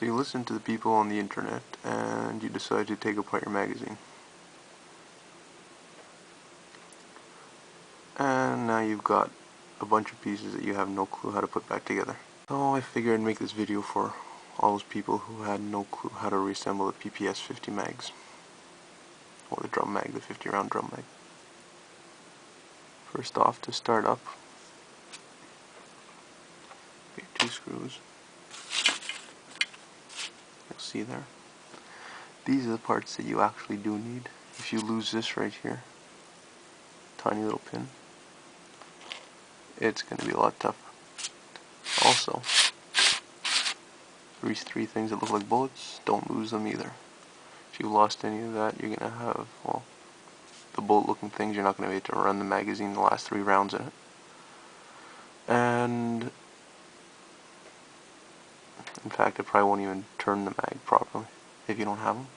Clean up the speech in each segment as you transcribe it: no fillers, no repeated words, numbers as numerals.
So you listen to the people on the internet and you decide to take apart your magazine. And now you've got a bunch of pieces that you have no clue how to put back together. So I figured I'd make this video for all those people who had no clue how to reassemble the pps-50 mags. Or the drum mag, the 50 round drum mag. First off, to start up, get your 2 screws. You'll see there. These are the parts that you actually do need. If you lose this right here, tiny little pin, it's going to be a lot tougher. Also, these 3 things that look like bullets, don't lose them either. If you lost any of that, you're going to have, well, the bullet looking things, you're not going to be able to run the magazine the last 3 rounds in it. And in fact, it probably won't even turn the mag properly if you don't have them.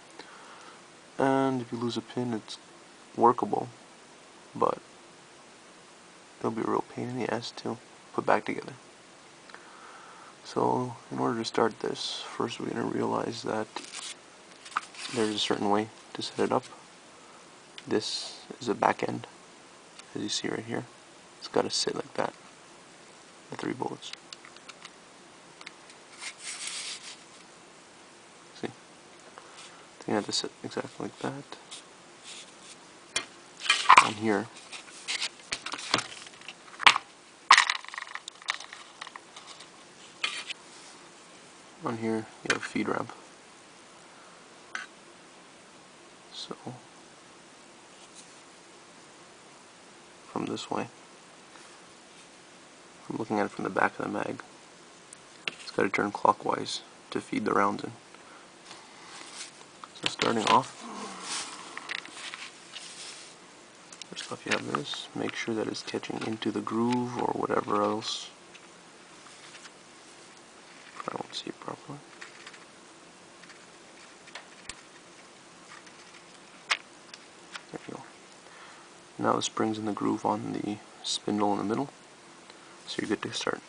And if you lose a pin, it's workable, but it'll be a real pain in the ass to put back together. So in order to start this, first we're going to realize that there's a certain way to set it up. This is a back end, as you see right here. It's got to sit like that, the 3 bullets. See? They have to sit exactly like that. On here, you have a feed ramp. So from this way, I'm looking at it from the back of the mag. It's got to turn clockwise to feed the rounds in. So starting off, first off you have this. Make sure that it's catching into the groove or whatever else. I don't see it properly. There you go. Now the spring's in the groove on the spindle in the middle, so you're good to start.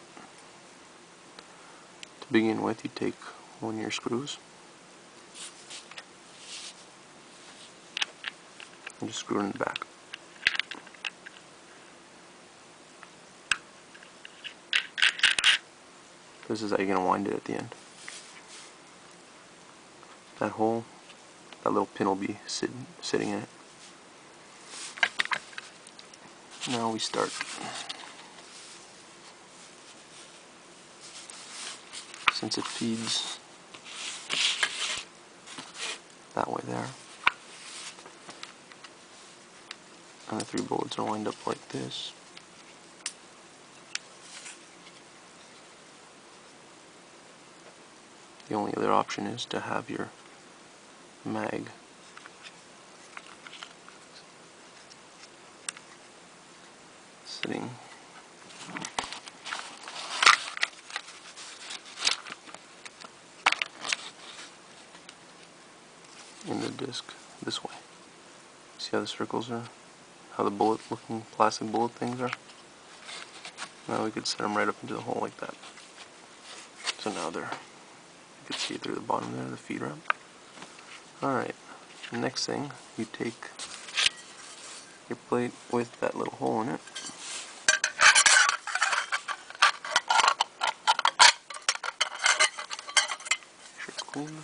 To begin with, you take one of your screws and just screw it in the back. This is how you're going to wind it at the end. That hole, that little pin will be sitting in it. Now we start. Since it feeds that way there, and the 3 bullets are lined up like this, the only other option is to have your mag sitting in the disc this way. See how the circles are? How the bullet looking plastic bullet things are? Now we could set them right up into the hole like that. So now you can see it through the bottom there, the feed ramp. Alright, next thing, you take your plate with that little hole in it. Make sure it's clean.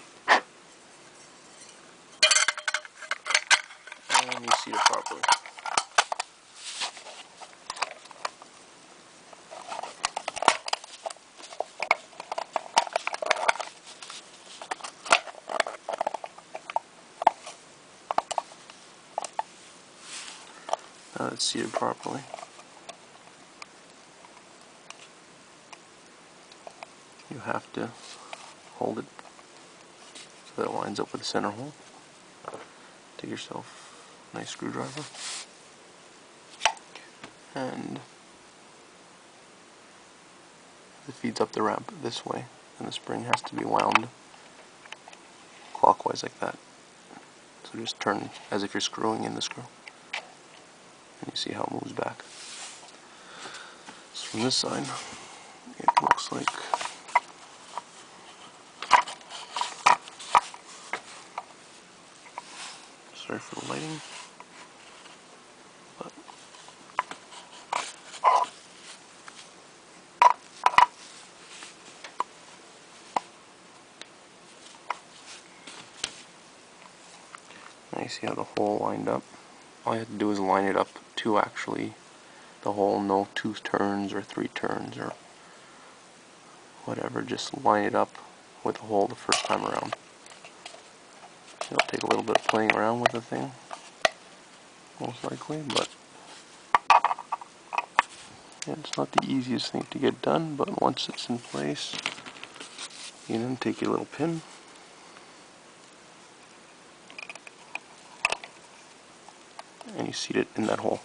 And you seat it properly. Now that it's seated properly, you have to hold it so that it lines up with the center hole. Take yourself a nice screwdriver and it feeds up the ramp this way, and the spring has to be wound clockwise like that. So just turn as if you're screwing in the screw, and you see how it moves back. So from this side, it looks like Sorry for the lighting. But now you see how the hole lined up. All you have to do is line it up to actually the hole, no 2 turns or 3 turns or whatever, just line it up with the hole the first time around. It'll take a little bit of playing around with the thing, most likely, but yeah, it's not the easiest thing to get done, but once it's in place, you then take your little pin and you seat it in that hole.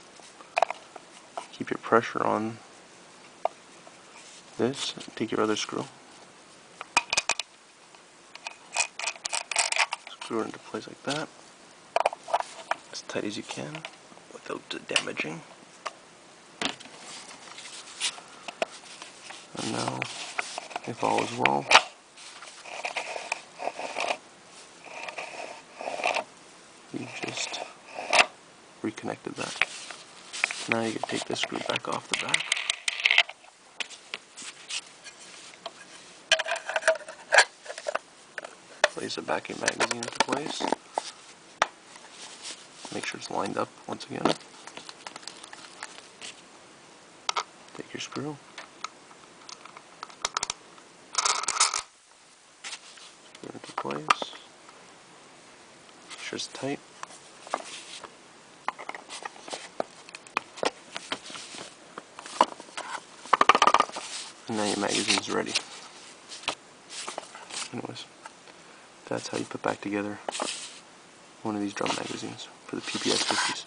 Keep your pressure on this, take your other screw, screw it into place like that, as tight as you can without damaging. And now, if all is well, you just reconnected that. Now you can take this screw back off the back. Place it back in magazine into place. Make sure it's lined up once again. Take your screw. Screw it into place. Make sure it's tight. And now your magazine's ready. Anyways, that's how you put back together one of these drum magazines for the pps-50s.